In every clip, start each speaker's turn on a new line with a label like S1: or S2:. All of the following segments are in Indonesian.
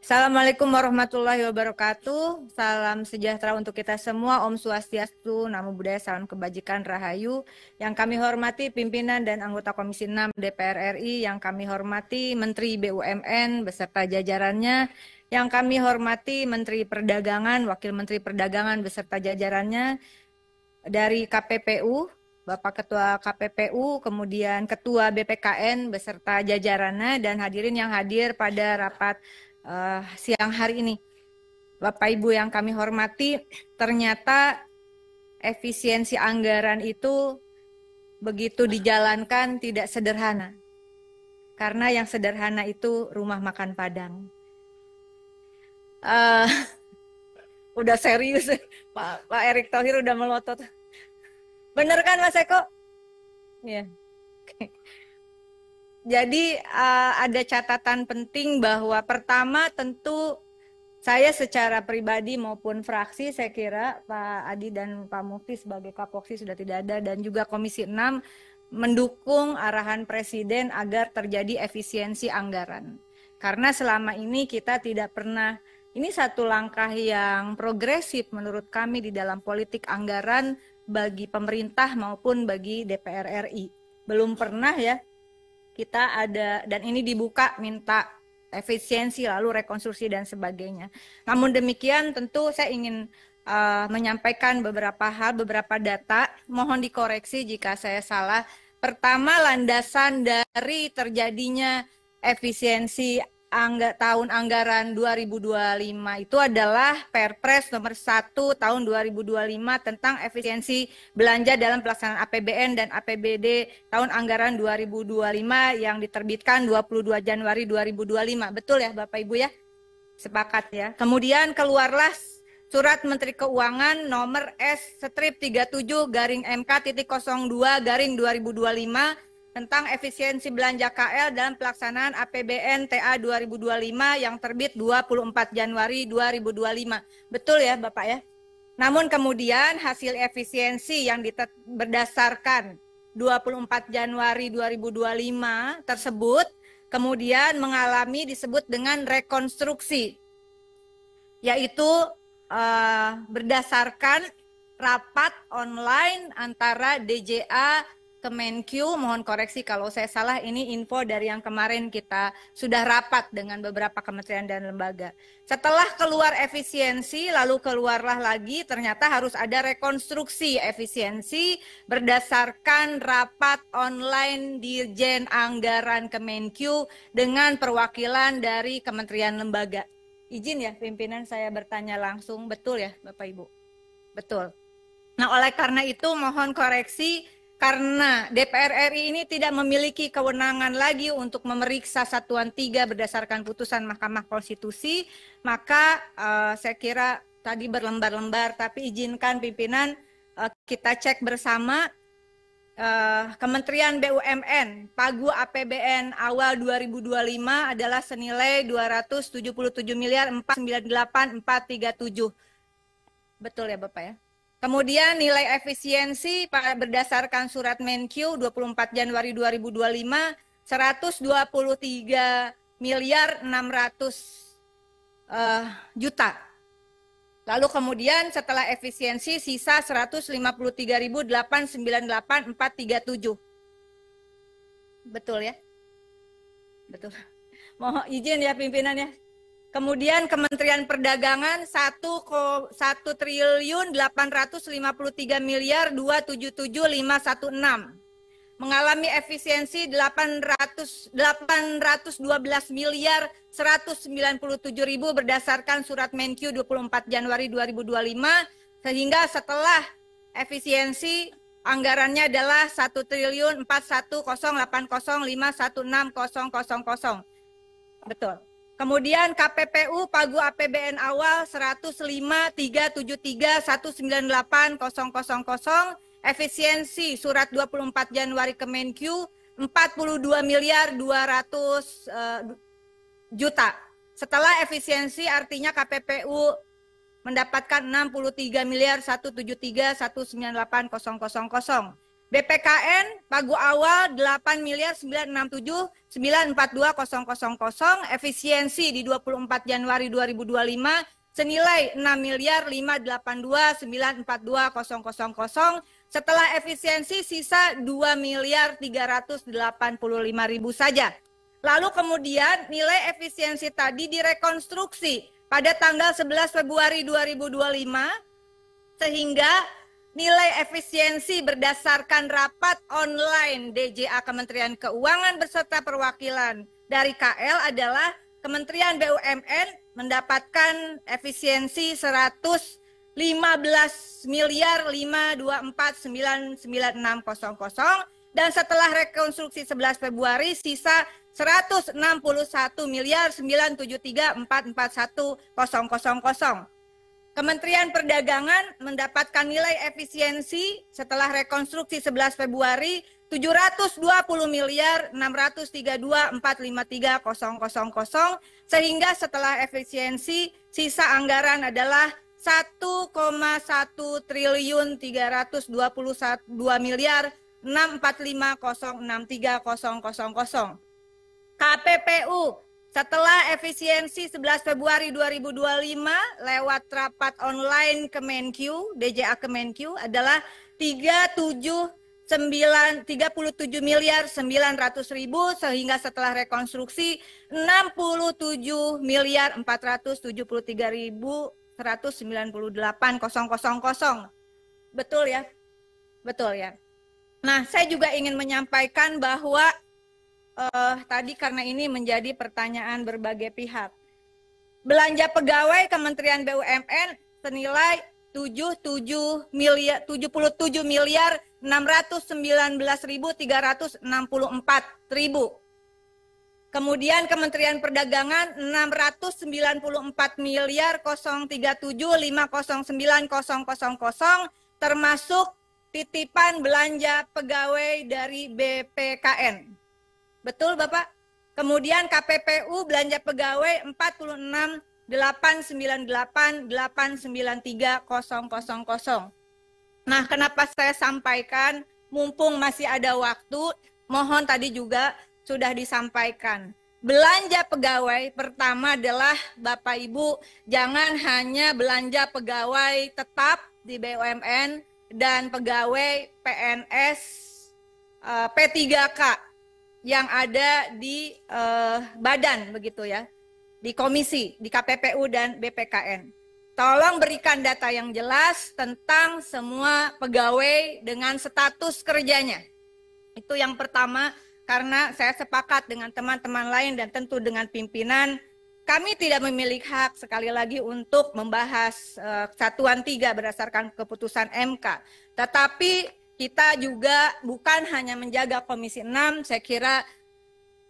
S1: Assalamualaikum warahmatullahi wabarakatuh. Salam sejahtera untuk kita semua. Om Swastiastu, Namo Buddhaya, salam kebajikan, Rahayu. Yang kami hormati pimpinan dan anggota Komisi 6 DPR RI, yang kami hormati Menteri BUMN beserta jajarannya, yang kami hormati Menteri Perdagangan, Wakil Menteri Perdagangan beserta jajarannya, dari KPPU, Bapak Ketua KPPU, kemudian Ketua BPKN beserta jajarannya, dan hadirin yang hadir pada rapat siang hari ini. Bapak Ibu yang kami hormati, ternyata efisiensi anggaran itu begitu dijalankan tidak sederhana. Karena yang sederhana itu rumah makan Padang. Udah serius, Pak Erick Thohir udah melotot. Bener kan Mas Eko? Ya. Jadi ada catatan penting bahwa pertama tentu saya secara pribadi maupun fraksi, saya kira Pak Adi dan Pak Mufti sebagai Kapoksi sudah tidak ada, dan juga Komisi 6 mendukung arahan Presiden agar terjadi efisiensi anggaran. Karena selama ini kita tidak pernah, ini satu langkah yang progresif menurut kami di dalam politik anggaran bagi pemerintah maupun bagi DPR RI. Belum pernah ya kita ada, dan ini dibuka minta efisiensi lalu rekonstruksi dan sebagainya. Namun demikian tentu saya ingin menyampaikan beberapa hal, beberapa data, mohon dikoreksi jika saya salah. Pertama, landasan dari terjadinya efisiensi tahun anggaran 2025 itu adalah Perpres nomor 1 tahun 2025 tentang efisiensi belanja dalam pelaksanaan APBN dan APBD tahun anggaran 2025 yang diterbitkan 22 Januari 2025. Betul ya Bapak Ibu ya? Sepakat ya. Kemudian keluarlah Surat Menteri Keuangan nomor S-37-MK.02-2025 tentang efisiensi belanja KL dalam pelaksanaan APBN TA 2025 yang terbit 24 Januari 2025. Betul ya Bapak ya? Namun kemudian hasil efisiensi yang berdasarkan 24 Januari 2025 tersebut kemudian mengalami disebut dengan rekonstruksi, yaitu berdasarkan rapat online antara DJA Kemenkyu, mohon koreksi kalau saya salah, ini info dari yang kemarin kita sudah rapat dengan beberapa kementerian dan lembaga. Setelah keluar efisiensi, lalu keluarlah lagi ternyata harus ada rekonstruksi efisiensi berdasarkan rapat online Dirjen Anggaran Kemenkyu dengan perwakilan dari kementerian lembaga. Izin ya pimpinan saya bertanya langsung, betul ya Bapak Ibu? Betul. Nah oleh karena itu mohon koreksi, karena DPR RI ini tidak memiliki kewenangan lagi untuk memeriksa Satuan 3 berdasarkan putusan Mahkamah Konstitusi, maka saya kira tadi berlembar-lembar, tapi izinkan pimpinan kita cek bersama. Kementerian BUMN, Pagu APBN awal 2025 adalah senilai 277 miliar 498.437. Betul ya Bapak ya? Kemudian nilai efisiensi berdasarkan surat Menkyu 24 Januari 2025 123 miliar 600 juta. Lalu kemudian setelah efisiensi sisa 153.898.437. Betul ya? Betul. Mohon izin ya pimpinan ya. Kemudian Kementerian Perdagangan 1.853 miliar 277.516 mengalami efisiensi 812 miliar 197.000 berdasarkan surat Menkyu 24 Januari 2025, sehingga setelah efisiensi anggarannya adalah 1.041.080.516.000. Betul. Kemudian KPPU Pagu APBN awal 105.373.198.000, efisiensi surat 24 Januari Kemenkyu 42 miliar 200 juta. Setelah efisiensi artinya KPPU mendapatkan 63 miliar 173.198.000. BPKN pagu awal 8.967.942.000, efisiensi di 24 Januari 2025 senilai 6.582.942.000. Setelah efisiensi sisa 2.385.000 saja. Lalu kemudian nilai efisiensi tadi direkonstruksi pada tanggal 11 Februari 2025 sehingga nilai efisiensi berdasarkan rapat online DJA Kementerian Keuangan beserta perwakilan dari KL adalah Kementerian BUMN mendapatkan efisiensi 115.524.996.000 dan setelah rekonstruksi 11 Februari sisa 161.973.441.000. Kementerian Perdagangan mendapatkan nilai efisiensi setelah rekonstruksi 11 Februari 720.632.453.000 sehingga setelah efisiensi sisa anggaran adalah 1,1 triliun 322 miliar 645.063.000. KPPU setelah efisiensi 11 Februari 2025 lewat rapat online Kemenq, DJA Kemenq adalah 37.900.000 sehingga setelah rekonstruksi 67.473.198.000. Betul ya? Betul ya. Nah, saya juga ingin menyampaikan bahwa tadi karena ini menjadi pertanyaan berbagai pihak. Belanja pegawai Kementerian BUMN senilai 77.619.364.000. Kemudian Kementerian Perdagangan 694.037.509.000 termasuk titipan belanja pegawai dari BPKN. Betul Bapak? Kemudian KPPU belanja pegawai 46.898.893.000. Nah, kenapa saya sampaikan mumpung masih ada waktu, mohon tadi juga sudah disampaikan. Belanja pegawai pertama adalah Bapak Ibu jangan hanya belanja pegawai tetap di BUMN dan pegawai PNS P3K yang ada di badan begitu ya, di komisi, di KPPU dan BPKN. Tolong berikan data yang jelas tentang semua pegawai dengan status kerjanya. Itu yang pertama, karena saya sepakat dengan teman-teman lain dan tentu dengan pimpinan, kami tidak memiliki hak sekali lagi untuk membahas Satuan 3 berdasarkan keputusan MK. Tetapi kita juga bukan hanya menjaga Komisi 6, saya kira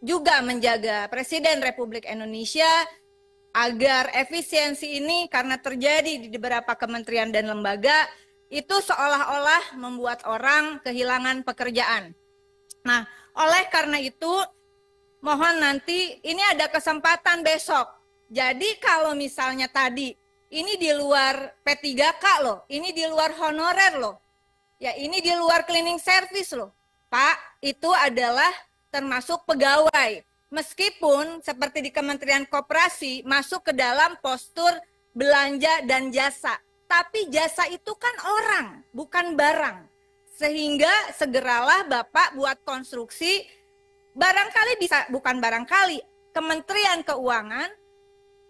S1: juga menjaga Presiden Republik Indonesia agar efisiensi ini karena terjadi di beberapa kementerian dan lembaga itu seolah-olah membuat orang kehilangan pekerjaan. Nah, oleh karena itu mohon nanti ini ada kesempatan besok. Jadi kalau misalnya tadi ini di luar P3K loh, ini di luar honorer loh. Ya ini di luar cleaning service loh. Pak, itu adalah termasuk pegawai. Meskipun seperti di Kementerian Koperasi masuk ke dalam postur belanja dan jasa. Tapi jasa itu kan orang, bukan barang. Sehingga segeralah Bapak buat konstruksi, barangkali bisa, bukan barangkali, Kementerian Keuangan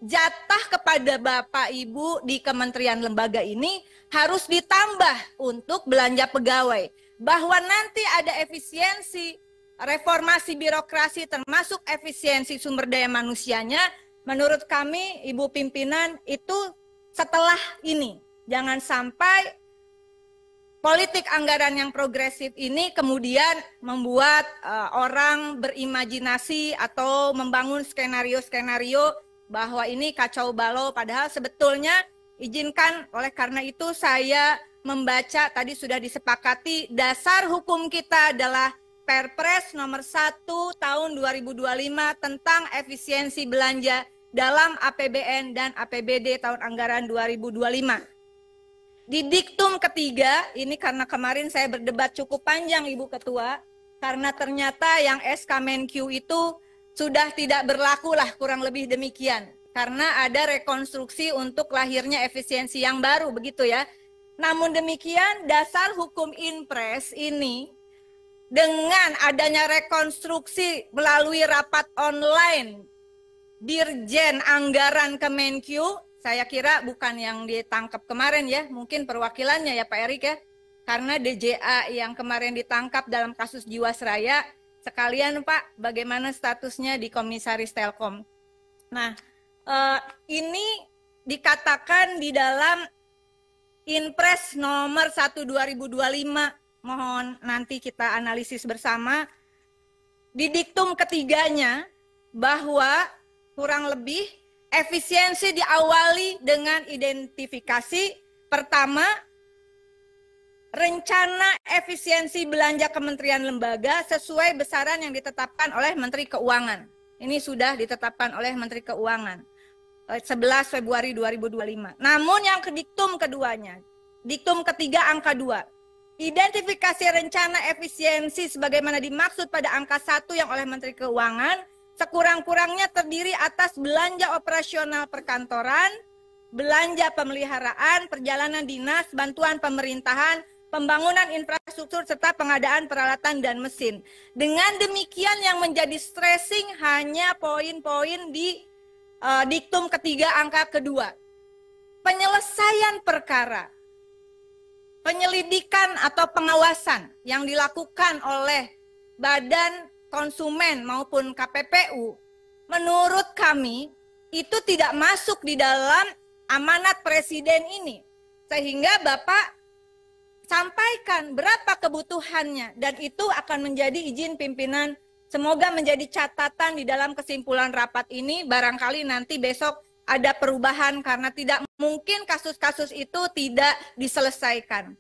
S1: jatah kepada Bapak Ibu di kementerian lembaga ini harus ditambah untuk belanja pegawai. Bahwa nanti ada efisiensi, reformasi birokrasi termasuk efisiensi sumber daya manusianya, menurut kami Ibu pimpinan itu setelah ini. Jangan sampai politik anggaran yang progresif ini kemudian membuat orang berimajinasi atau membangun skenario-skenario bahwa ini kacau balau, padahal sebetulnya izinkan oleh karena itu saya membaca tadi sudah disepakati dasar hukum kita adalah Perpres nomor 1 tahun 2025 tentang efisiensi belanja dalam APBN dan APBD tahun anggaran 2025. Di diktum ketiga, ini karena kemarin saya berdebat cukup panjang Ibu Ketua, karena ternyata yang SK Menkyu itu sudah tidak berlaku lah, kurang lebih demikian. Karena ada rekonstruksi untuk lahirnya efisiensi yang baru, begitu ya. Namun demikian, dasar hukum Inpres ini dengan adanya rekonstruksi melalui rapat online Dirjen Anggaran Kemenkyu, saya kira bukan yang ditangkap kemarin ya, mungkin perwakilannya ya Pak Erik ya, karena DJA yang kemarin ditangkap dalam kasus Jiwasraya, sekalian Pak, bagaimana statusnya di Komisaris Telkom. Nah, ini dikatakan di dalam Inpres nomor 1 2025, mohon nanti kita analisis bersama, di diktum ketiganya bahwa kurang lebih efisiensi diawali dengan identifikasi pertama, rencana efisiensi belanja kementerian lembaga sesuai besaran yang ditetapkan oleh Menteri Keuangan. Ini sudah ditetapkan oleh Menteri Keuangan 11 Februari 2025. Namun yang ke diktum keduanya, diktum ketiga angka 2, identifikasi rencana efisiensi sebagaimana dimaksud pada angka 1 yang oleh Menteri Keuangan sekurang-kurangnya terdiri atas belanja operasional perkantoran, belanja pemeliharaan, perjalanan dinas, bantuan pemerintahan, pembangunan infrastruktur, serta pengadaan peralatan dan mesin. Dengan demikian yang menjadi stressing hanya poin-poin di diktum ketiga angka kedua. Penyelesaian perkara, penyelidikan atau pengawasan yang dilakukan oleh Badan Konsumen maupun KPPU, menurut kami itu tidak masuk di dalam amanat Presiden ini. Sehingga Bapak sampaikan berapa kebutuhannya dan itu akan menjadi izin pimpinan. Semoga menjadi catatan di dalam kesimpulan rapat ini, barangkali nanti besok ada perubahan karena tidak mungkin kasus-kasus itu tidak diselesaikan.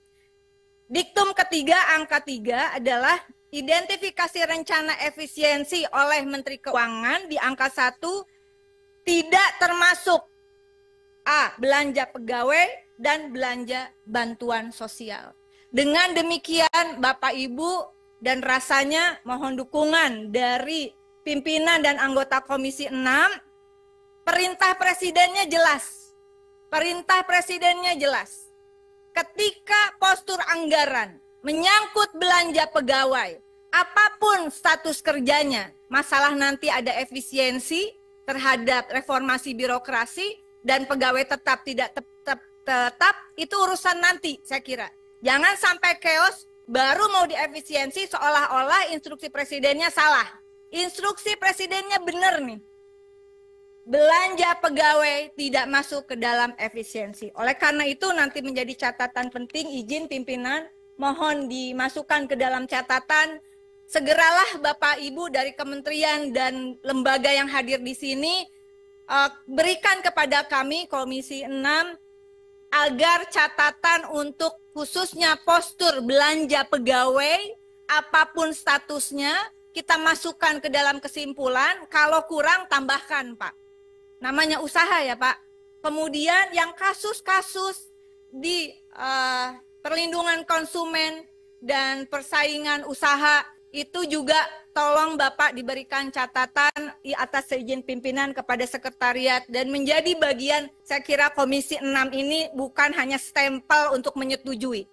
S1: Diktum ketiga angka 3 adalah identifikasi rencana efisiensi oleh Menteri Keuangan di angka 1 tidak termasuk A. Belanja pegawai dan belanja bantuan sosial. Dengan demikian Bapak Ibu dan rasanya mohon dukungan dari pimpinan dan anggota Komisi 6, perintah presidennya jelas. Perintah presidennya jelas. Ketika postur anggaran menyangkut belanja pegawai, apapun status kerjanya, masalah nanti ada efisiensi terhadap reformasi birokrasi dan pegawai tetap tidak tetap, itu urusan nanti saya kira. Jangan sampai chaos baru mau diefisiensi seolah-olah instruksi presidennya salah. Instruksi presidennya benar nih. Belanja pegawai tidak masuk ke dalam efisiensi. Oleh karena itu nanti menjadi catatan penting, izin pimpinan mohon dimasukkan ke dalam catatan. Segeralah Bapak Ibu dari kementerian dan lembaga yang hadir di sini berikan kepada kami Komisi 6 agar catatan untuk khususnya postur belanja pegawai apapun statusnya kita masukkan ke dalam kesimpulan, kalau kurang tambahkan Pak. Namanya usaha ya Pak. Kemudian yang kasus-kasus di perlindungan konsumen dan persaingan usaha itu juga tolong Bapak diberikan catatan di atas seizin pimpinan kepada sekretariat dan menjadi bagian, saya kira Komisi 6 ini bukan hanya stempel untuk menyetujui.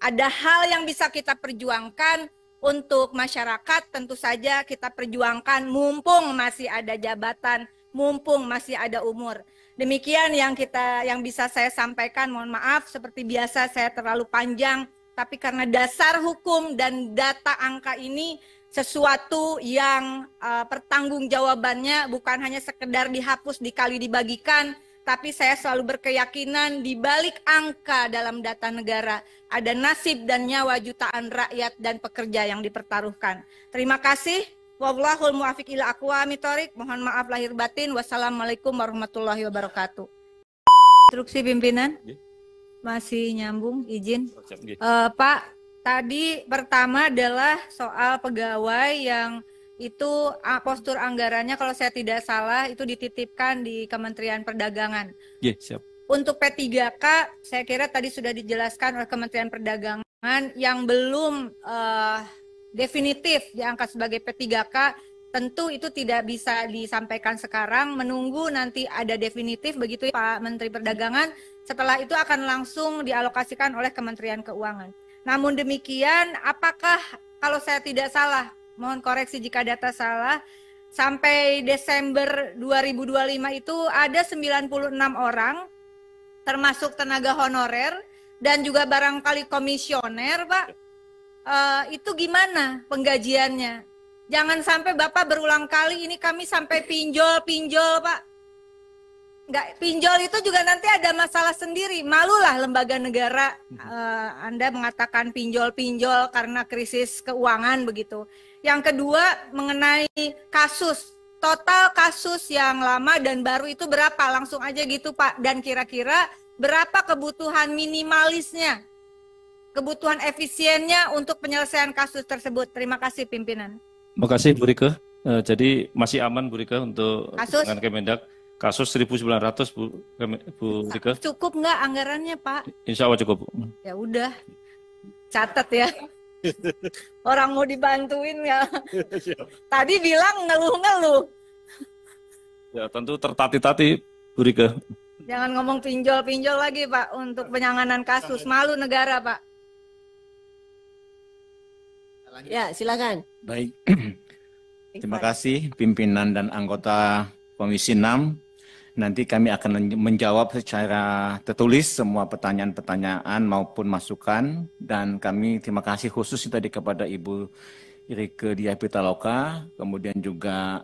S1: Ada hal yang bisa kita perjuangkan untuk masyarakat, tentu saja kita perjuangkan mumpung masih ada jabatan, mumpung masih ada umur. Demikian yang bisa saya sampaikan. Mohon maaf seperti biasa saya terlalu panjang, tapi karena dasar hukum dan data angka ini sesuatu yang pertanggungjawabannya bukan hanya sekedar dihapus dikali dibagikan, tapi saya selalu berkeyakinan di balik angka dalam data negara ada nasib dan nyawa jutaan rakyat dan pekerja yang dipertaruhkan. Terima kasih. Wallahul muwaffiq ila aqwamit thoriq. Mohon maaf lahir batin. Wassalamualaikum warahmatullahi wabarakatuh. Instruksi pimpinan. Masih nyambung, izin. Pak, tadi pertama adalah soal pegawai yang itu postur anggarannya kalau saya tidak salah itu dititipkan di Kementerian Perdagangan.
S2: Iya, siap.
S1: Untuk P3K, saya kira tadi sudah dijelaskan oleh Kementerian Perdagangan yang belum definitif diangkat sebagai P3K, tentu itu tidak bisa disampaikan sekarang, menunggu nanti ada definitif begitu Pak Menteri Perdagangan, setelah itu akan langsung dialokasikan oleh Kementerian Keuangan. Namun demikian, apakah kalau saya tidak salah, mohon koreksi jika data salah, sampai Desember 2025 itu ada 96 orang, termasuk tenaga honorer dan juga barangkali komisioner, Pak. Itu gimana penggajiannya? Jangan sampai Bapak berulang kali ini kami sampai pinjol, Pak. Nggak, pinjol itu juga nanti ada masalah sendiri. Malulah lembaga negara Anda mengatakan pinjol-pinjol karena krisis keuangan begitu. Yang kedua mengenai kasus. Total kasus yang lama dan baru itu berapa? Langsung aja gitu Pak. Dan kira-kira berapa kebutuhan minimalisnya? Kebutuhan efisiennya untuk penyelesaian kasus tersebut. Terima kasih pimpinan.
S2: Terima kasih Bu Rike. Jadi masih aman Bu Rike untuk
S1: kasus
S2: dengan Kemendak. Kasus 1.900 Bu Rike.
S1: Cukup nggak anggarannya Pak?
S2: Insya Allah cukup.
S1: Ya udah, catat ya. Orang mau dibantuin ya. Tadi bilang ngeluh-ngeluh.
S2: Ya tentu tertati-tati Bu Rike.
S1: Jangan ngomong pinjol-pinjol lagi Pak untuk penanganan kasus. Malu negara Pak.
S3: Ya silakan.
S4: Baik. Terima kasih pimpinan dan anggota Komisi 6. Nanti kami akan menjawab secara tertulis semua pertanyaan-pertanyaan maupun masukan. Dan kami terima kasih khusus tadi kepada Ibu Rieke Diah Pitaloka, kemudian juga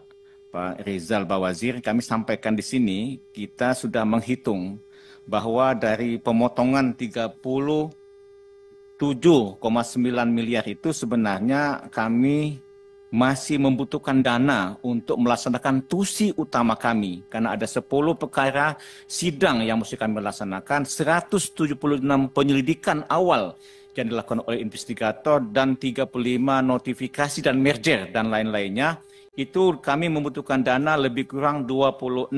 S4: Pak Rizal Bawazir. Kami sampaikan di sini, kita sudah menghitung bahwa dari pemotongan 37,9 miliar itu sebenarnya kami masih membutuhkan dana untuk melaksanakan tusi utama kami. Karena ada 10 perkara sidang yang mesti kami laksanakan, 176 penyelidikan awal yang dilakukan oleh investigator, dan 35 notifikasi dan merger dan lain-lainnya. Itu kami membutuhkan dana lebih kurang 26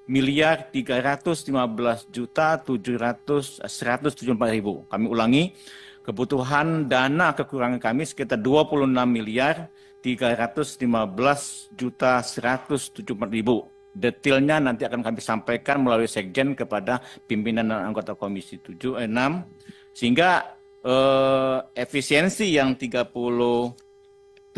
S4: miliar 315 juta 174 ribu. Kami ulangi, kebutuhan dana kekurangan kami sekitar 26 miliar 315 juta 174 ribu. Detailnya nanti akan kami sampaikan melalui sekjen kepada pimpinan dan anggota Komisi 6. Sehingga efisiensi yang 37,9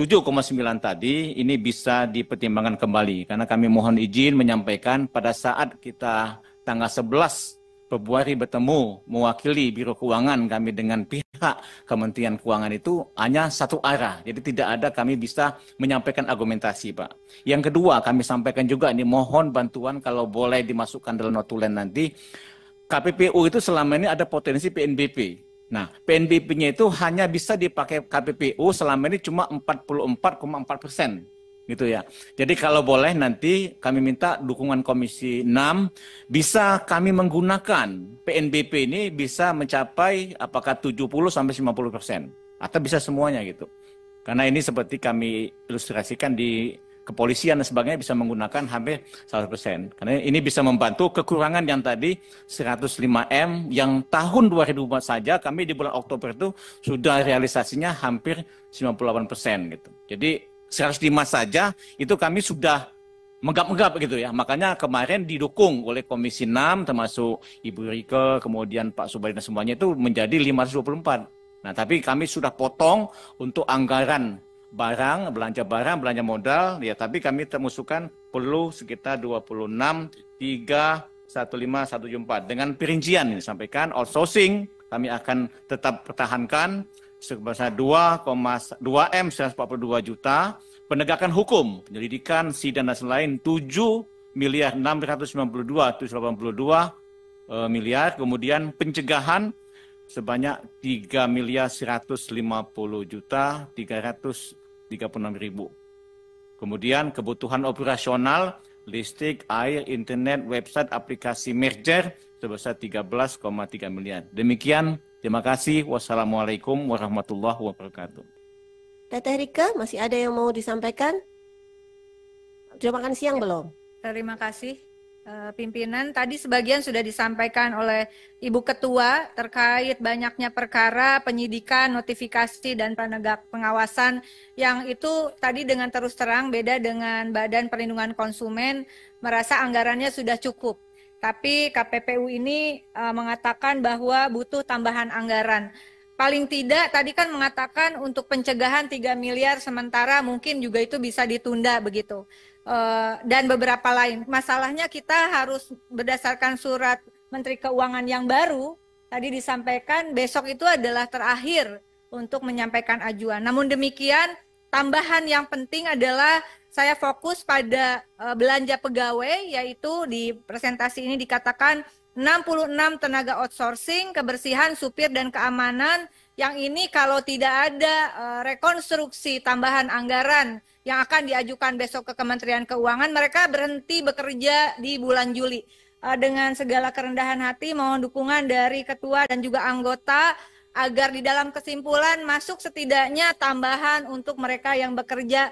S4: tadi ini bisa dipertimbangkan kembali. Karena kami mohon izin menyampaikan pada saat kita tanggal 11 Februari bertemu mewakili Biro Keuangan kami dengan pihak Kementerian Keuangan itu hanya satu arah. Jadi tidak ada kami bisa menyampaikan argumentasi, Pak. Yang kedua kami sampaikan juga ini mohon bantuan kalau boleh dimasukkan dalam notulen nanti. KPPU itu selama ini ada potensi PNBP. Nah, PNBP-nya itu hanya bisa dipakai KPPU selama ini cuma 44,4%. Gitu ya. Jadi kalau boleh nanti kami minta dukungan Komisi 6 bisa kami menggunakan PNBP ini bisa mencapai apakah 70-50% atau bisa semuanya gitu. Karena ini seperti kami ilustrasikan di kepolisian dan sebagainya bisa menggunakan hampir 100%. Karena ini bisa membantu kekurangan yang tadi 105M yang tahun 2004 saja kami di bulan Oktober itu sudah realisasinya hampir 98% gitu. Jadi 105 saja itu kami sudah menggap-menggap gitu ya. Makanya kemarin didukung oleh Komisi 6 termasuk Ibu Rieke, kemudian Pak Subari dan semuanya itu menjadi 524. Nah, tapi kami sudah potong untuk anggaran barang, belanja modal ya, tapi kami termusukan perlu sekitar 26,315,174 dengan perincian ini disampaikan outsourcing kami akan tetap pertahankan sebesar 2,2 M 142 juta, penegakan hukum, penyelidikan, sidang dan lain 7 miliar 692 782 miliar, kemudian pencegahan sebanyak 3 miliar 150 juta 336 ribu. Kemudian kebutuhan operasional listrik, air, internet, website, aplikasi merger sebesar 13,3 miliar. Demikian. Terima kasih. Wassalamualaikum warahmatullahi wabarakatuh.
S3: Teteh Rike, masih ada yang mau disampaikan? Sudah makan siang belum?
S1: Terima kasih pimpinan. Tadi sebagian sudah disampaikan oleh Ibu Ketua terkait banyaknya perkara, penyidikan, notifikasi, dan pengawasan yang itu tadi dengan terus terang beda dengan Badan Perlindungan Konsumen merasa anggarannya sudah cukup. Tapi KPPU ini mengatakan bahwa butuh tambahan anggaran. Paling tidak tadi kan mengatakan untuk pencegahan 3 miliar sementara mungkin juga itu bisa ditunda begitu. Dan beberapa lain. Masalahnya kita harus berdasarkan surat Menteri Keuangan yang baru tadi disampaikan besok itu adalah terakhir untuk menyampaikan ajuan. Namun demikian tambahan yang penting adalah saya fokus pada belanja pegawai, yaitu di presentasi ini dikatakan 66 tenaga outsourcing, kebersihan, supir, dan keamanan. Yang ini kalau tidak ada rekonstruksi tambahan anggaran yang akan diajukan besok ke Kementerian Keuangan, mereka berhenti bekerja di bulan Juli. Dengan segala kerendahan hati, mohon dukungan dari Ketua dan juga anggota agar di dalam kesimpulan masuk setidaknya tambahan untuk mereka yang bekerja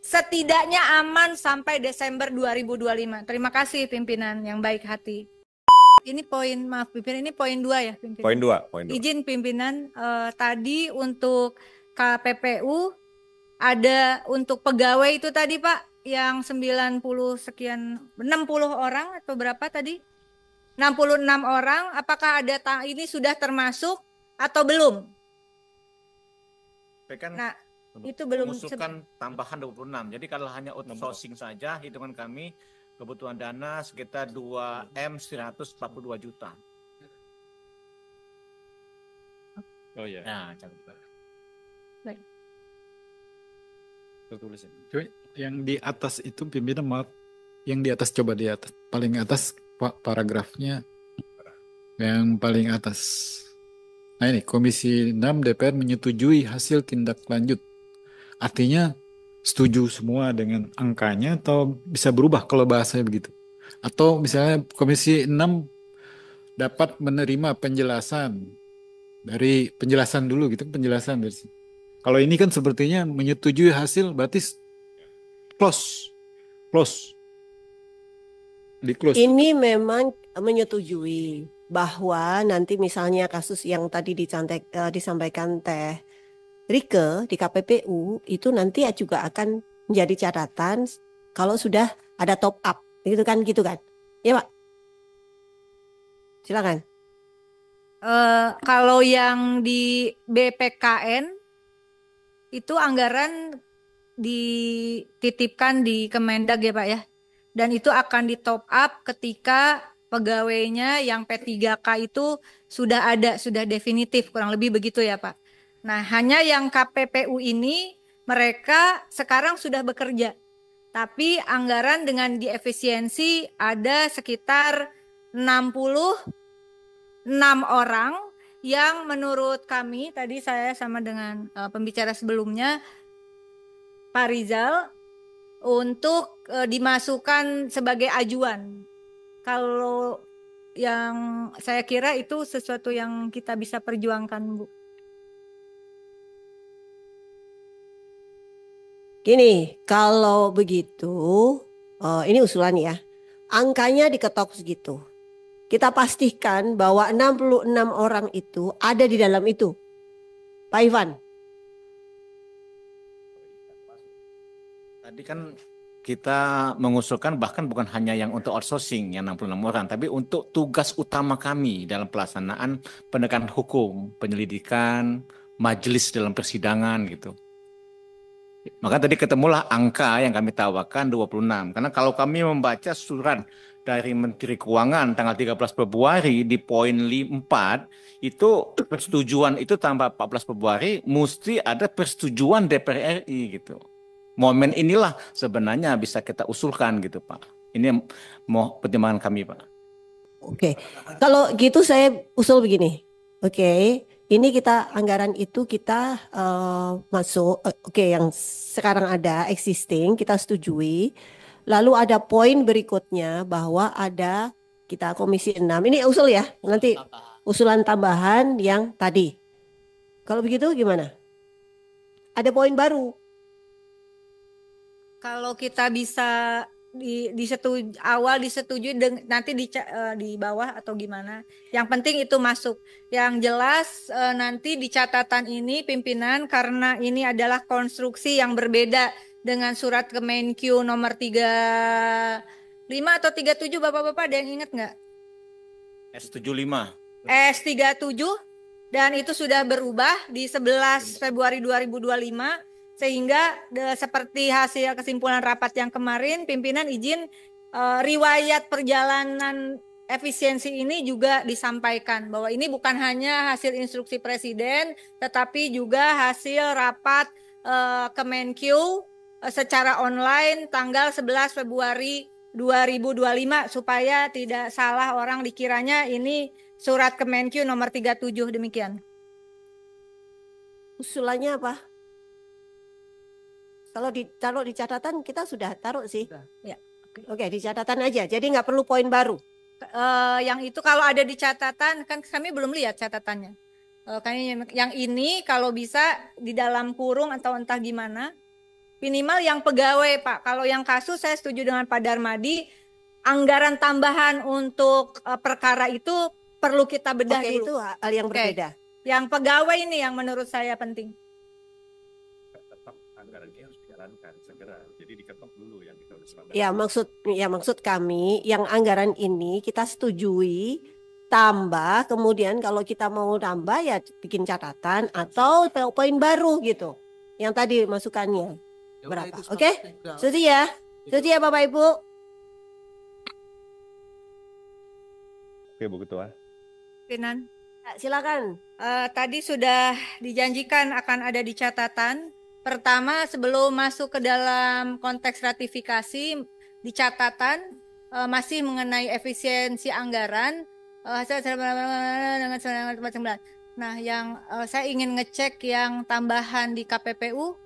S1: setidaknya aman sampai Desember 2025. Terima kasih pimpinan yang baik hati. Ini poin, maaf pimpinan, ini poin 2 ya pimpinan.
S5: Poin 2.
S1: Izin pimpinan, tadi untuk KPPU ada untuk pegawai itu tadi Pak yang 90 sekian 60 orang atau berapa tadi? 66 orang, apakah ada ini sudah termasuk atau belum? Nah, itu belum
S4: mengusulkan tambahan 26. Jadi kalau hanya outsourcing saja hitungan kami kebutuhan dana sekitar 2M 142 juta.
S2: Oh iya.
S4: Nah,
S1: baik.
S2: Tertulis ya.
S6: Yang di atas itu pimpinan maaf, yang di atas coba di atas, paling atas Pak paragrafnya yang paling atas. Nah ini Komisi 6 DPR menyetujui hasil tindak lanjut. Artinya setuju semua dengan angkanya atau bisa berubah kalau bahasanya begitu? Atau misalnya Komisi 6 dapat menerima penjelasan dari penjelasan dulu gitu, penjelasan dari sini. Kalau ini kan sepertinya menyetujui hasil berarti close. Di close.
S3: Ini memang menyetujui bahwa nanti misalnya kasus yang tadi disampaikan Teh Rike di KPPU itu nanti juga akan menjadi catatan kalau sudah ada top up gitu kan ya Pak, silakan.
S1: Kalau yang di BPKN itu anggaran dititipkan di Kemendag ya Pak ya, dan itu akan di top up ketika pegawainya yang P3K itu sudah definitif, kurang lebih begitu ya Pak. Nah, hanya yang KPPU ini mereka sekarang sudah bekerja, tapi anggaran dengan diefisiensi ada sekitar 66 orang yang menurut kami, tadi saya sama dengan pembicara sebelumnya, Pak Rizal, untuk dimasukkan sebagai ajuan. Kalau yang saya kira itu sesuatu yang kita bisa perjuangkan, Bu.
S3: Gini, kalau begitu, ini usulan ya, angkanya diketok segitu. Kita pastikan bahwa 66 orang itu ada di dalam itu. Pak Ivan.
S4: Tadi kan kita mengusulkan bahkan bukan hanya yang untuk outsourcing yang 66 orang, tapi untuk tugas utama kami dalam pelaksanaan penegakan hukum, penyelidikan, majelis dalam persidangan gitu. Maka tadi ketemulah angka yang kami tawarkan 26. Karena kalau kami membaca surat dari Menteri Keuangan tanggal 13 Februari di poin 4, itu persetujuan itu tambah 14 Februari mesti ada persetujuan DPR RI gitu. Momen inilah sebenarnya bisa kita usulkan gitu Pak. Ini mau pertimbangan kami Pak.
S3: Oke, kalau gitu saya usul begini. Oke, ini kita anggaran itu kita masuk. Oke, yang sekarang ada existing kita setujui. Lalu ada poin berikutnya bahwa ada kita Komisi 6. Ini usul ya, nanti usulan tambahan yang tadi. Kalau begitu gimana? Ada poin baru.
S1: Kalau kita bisa awal disetujui nanti di bawah atau gimana. Yang penting itu masuk. Yang jelas nanti di catatan ini pimpinan, karena ini adalah konstruksi yang berbeda dengan surat Kemenkyu nomor 35 atau 37, Bapak-bapak ada yang ingat nggak?
S4: S75.
S1: S37, dan itu sudah berubah di 11 Februari 2025, sehingga seperti hasil kesimpulan rapat yang kemarin, pimpinan izin riwayat perjalanan efisiensi ini juga disampaikan bahwa ini bukan hanya hasil instruksi presiden, tetapi juga hasil rapat Kemenkyu secara online tanggal 11 Februari 2025, supaya tidak salah orang dikiranya ini surat Kemenkyu nomor 37, demikian.
S3: Usulannya apa? Kalau di catatan kita sudah taruh sih.
S1: Ya.
S3: Oke, di catatan aja. Jadi nggak perlu poin baru.
S1: Yang itu kalau ada di catatan, kan kami belum lihat catatannya. Yang ini kalau bisa di dalam kurung atau entah gimana, minimal yang pegawai, Pak. Kalau yang kasus saya setuju dengan Pak Darmadi, anggaran tambahan untuk perkara itu perlu kita bedah dulu.
S3: Itu hal yang berbeda.
S1: Yang pegawai ini yang menurut saya penting.
S5: Tetap anggarannya harus dijalankan segera. Jadi diketok dulu yang kita harus.
S3: Maksud kami yang anggaran ini kita setujui tambah, kemudian kalau kita mau tambah ya bikin catatan atau poin baru gitu. Yang tadi masukannya berapa? Oke? Setuju ya? Setuju ya Bapak Ibu?
S5: Oke, Bu Ketua.
S1: Pimpinan.
S3: Silakan.
S1: Tadi sudah dijanjikan akan ada di catatan. Pertama, sebelum masuk ke dalam konteks ratifikasi, di catatan masih mengenai efisiensi anggaran dengan 9. Nah, yang saya ingin ngecek yang tambahan di KPPU.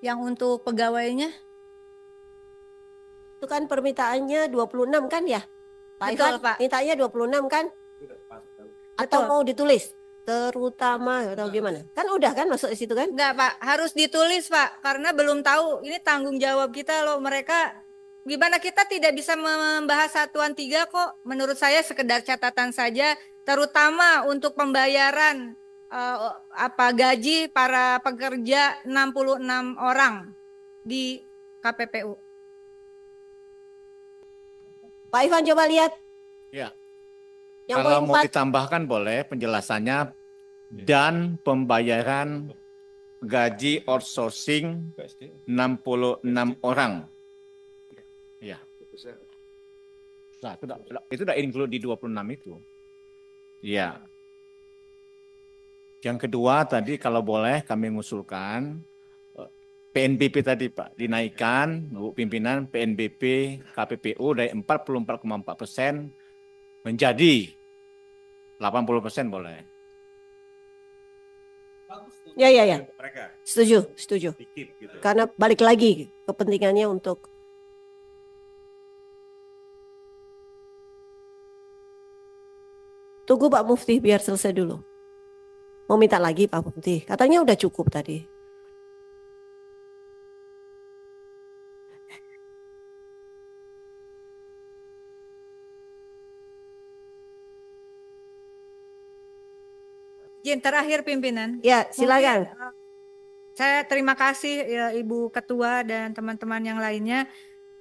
S1: Yang untuk pegawainya.
S3: Itu kan permintaannya 26 kan ya? Pak
S1: Betul,
S3: Ivan,
S1: Pak.
S3: mintanya 26 kan? Atau
S1: Betul.
S3: mau ditulis? Terutama atau gimana? Kan udah kan masuk di situ kan?
S1: Enggak, Pak, harus ditulis, Pak, karena belum tahu. Ini tanggung jawab kita loh, mereka gimana kita tidak bisa membahas satuan 3 kok. Menurut saya sekedar catatan saja, terutama untuk pembayaran gaji para pekerja 66 orang di KPPU.
S3: Pak Ivan coba lihat.
S4: Ya.
S3: Yang
S4: Kalau
S3: poin
S4: mau
S3: 4.
S4: ditambahkan boleh penjelasannya dan pembayaran gaji outsourcing 66 orang. Ya. Nah, itu udah include di 26 itu. Ya. Yang kedua tadi kalau boleh kami mengusulkan PNBP tadi Pak dinaikkan, Bu Pimpinan, PNBP KPPU dari 44,4% menjadi 80% boleh.
S3: Ya.
S5: Mereka
S3: Setuju.
S5: dikit gitu.
S3: Karena balik lagi kepentingannya untuk tunggu Pak Mufti biar selesai dulu. Mau minta lagi Pak Mufti. Katanya udah cukup tadi.
S1: Izin terakhir pimpinan.
S3: Ya, silakan.
S1: Mungkin, saya terima kasih ya, Ibu Ketua dan teman-teman yang lainnya.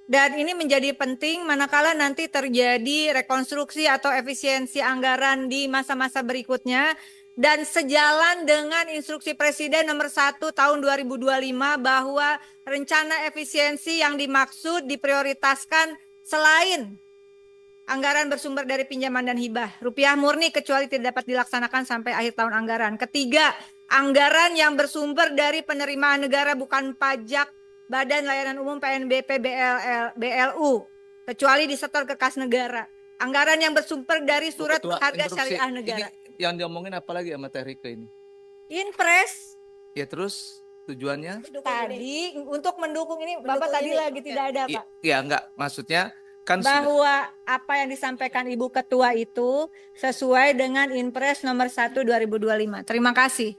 S1: Dan ini menjadi penting manakala nanti terjadi rekonstruksi atau efisiensi anggaran di masa-masa berikutnya. Dan sejalan dengan instruksi Presiden nomor 1 tahun 2025 bahwa rencana efisiensi yang dimaksud diprioritaskan selain anggaran bersumber dari pinjaman dan hibah, rupiah murni kecuali tidak dapat dilaksanakan sampai akhir tahun anggaran. Ketiga, anggaran yang bersumber dari penerimaan negara bukan pajak Badan Layanan Umum PNBP BLU, kecuali disetor ke kas negara. Anggaran yang bersumber dari surat
S7: Ketua,
S1: harga
S7: interupsi.
S1: syariah negara.
S7: Ini yang diomongin apa lagi sama Teh Rika ini?
S1: Inpres
S7: Ya terus tujuannya?
S1: tadi untuk mendukung ini, Bapak tadi lagi tidak ada, Pak.
S7: Ya enggak, maksudnya kan
S1: Bahwa apa yang disampaikan Ibu Ketua itu sesuai dengan Inpres nomor 1 2025. Terima kasih.